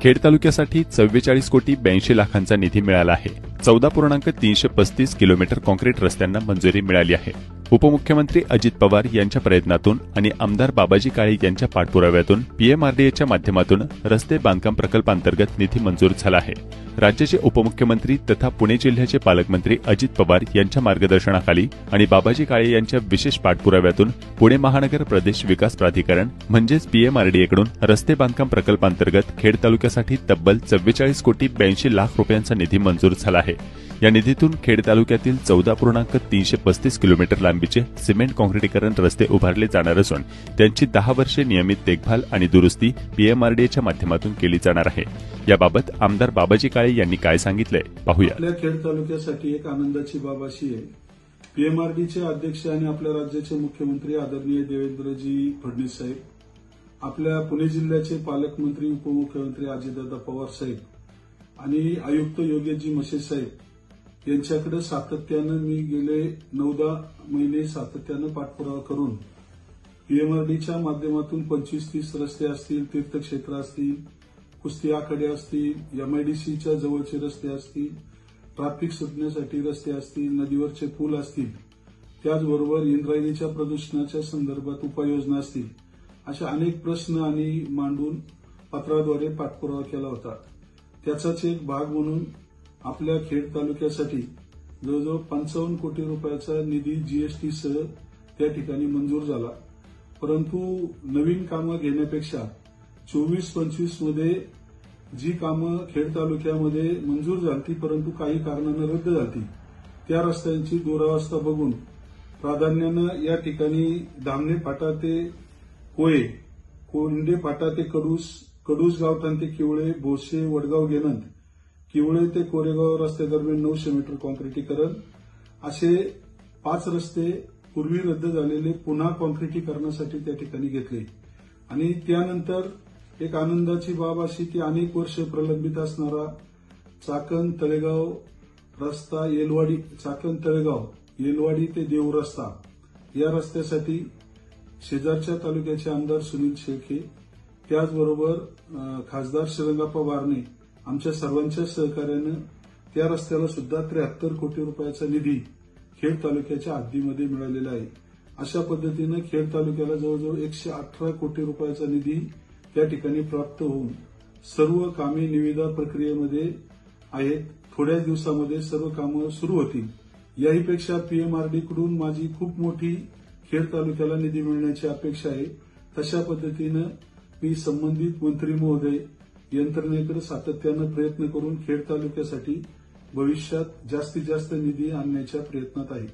खेड तालुक्यासाठी 44 कोटी 82 लाखांचा निधी मिळाला आहे। 14.335 किलोमीटर काँक्रीट रस्त्यांना मंजुरी मिळाली आहे। उपमुख्यमंत्री अजित पवार यांच्या प्रयत्नातून आणि आमदार बाबाजी काळे यांच्या पाठपुराव्यातून पीएमआरडीएच्या माध्यमातून रस्ते बांधकाम प्रकल्पांतर्गत निधी मंजूर झाला आहे। राज्याचे उपमुख्यमंत्री तथा पुणे जिल्ह्याचे पालकमंत्री अजित पवार यांच्या मार्गदर्शनाखाली आणि बाबाजी काळे यांच्या विशेष पाठपुराव्यातून पुणे महानगर प्रदेश विकास प्राधिकरण म्हणजेच पीएमआरडीएकडून रस्ते बांधकाम प्रकल्पांतर्गत खेड तालुक्यासाठी तब्बल 44 कोटी 82 लाख रुपयांचा निधी मंजूर झाला आहे। या निधीतून खेड तालुक्यातील 14.335 किलोमीटर लांबीचे सिमेंट काँक्रिटीकरण रस्ते उभारले जाणार असून त्यांची 10 वर्षे नियमित देखभाल आणि दुरुस्ती पीएमआरडीएच्या माध्यमातून केली जाणार आहे। याबाबत आमदार बाबाजी काळे यांनी काय सांगितलंय पाहूया। आपल्या खेड तालुक्यासाठी एक आनंदाची बाब अशी आहे, पीएमआरडीचे अध्यक्ष आणि आपल्या राज्याचे मुख्यमंत्री आदरणीय देवेंद्रजी फडणवीस साहेब, आपल्या पुणे जिल्ह्याचे पालकमंत्री उपमुख्यमंत्री अजितदादा पवार साहेब आणि आयुक्त योगेशजी मशेद साहेब यांच्याकडे सातत्यानं मी गेले 9-10 महिने सातत्यानं पाठपुरावा करून पीएमआरडीच्या माध्यमातून 25-30 रस्ते असतील, तीर्थक्षेत्र असतील, कुस्ती आखाडे असतील, एमआयडीसीच्या जवळचे रस्ते असतील, ट्रॅफिक सुटण्यासाठी रस्ते असतील, नदीवरचे पूल असतील, त्याचबरोबर इंद्रायणीच्या प्रदूषणाच्या संदर्भात उपाययोजना असतील, अशा अनेक प्रश्न आणि मांडून पत्राद्वारे पाठपुरावा केला होता। त्याचाच एक भाग म्हणून आपल्या खेड तालुक्यासाठी जवळजवळ 55 कोटी रुपयाचा निधी जीएसटीसह त्या ठिकाणी मंजूर झाला। परंतु नवीन कामं घेण्यापेक्षा 24-25 मध्ये जी कामं खेड तालुक्यामध्ये मंजूर झाली परंतु काही कारणानं रद्द झाली, त्या रस्त्यांची दुरावस्था बघून प्राधान्यानं या ठिकाणी धामणे फाटा ते कोळे, कोंडे फाटा ते कडूस गावठाण ते किवळे, भोसे, वडगाव गेनंद, किवळे ते कोरेगाव रस्त्यादरम्यान 900 मीटर काँक्रिटीकरण असे 5 रस्ते पूर्वी रद्द झालेले पुन्हा काँक्रिटीकरणासाठी त्या ठिकाणी घेतले। आणि त्यानंतर एक आनंदाची बाब अशी की अनेक वर्ष प्रलंबित असणारा चाकण तळेगाव रस्ता चाकण तळेगाव येलवाडी ते देव रस्ता, या रस्त्यासाठी शेजारच्या तालुक्याचे आमदार सुनील शेळके, त्याचबरोबर खासदार श्रीरंगाप्पा बारणे आमच्या सर्वांच्या सहकार्यानं त्या रस्त्याला सुद्धा 73 कोटी रुपयाचा निधी खेड तालुक्याच्या हद्दीमध्ये मिळालेला आहे। अशा पद्धतीनं खेड तालुक्याला जवळजवळ 118 कोटी रुपयाचा निधी त्या ठिकाणी प्राप्त होऊन सर्व कामे निविदा प्रक्रियेमध्ये आहेत। थोड्याच दिवसामध्ये सर्व कामं सुरू होतील। याहीपेक्षा पीएमआरडीकडून माझी खूप मोठी खेड तालुक्याला निधी मिळण्याची अपेक्षा आहे। तशा पद्धतीनं मी संबंधित मंत्री महोदय यंत्रणेकडे सातत्यानं प्रयत्न करून खेड तालुक्यासाठी भविष्यात जास्तीत जास्त निधी आणण्याच्या प्रयत्नात आहे।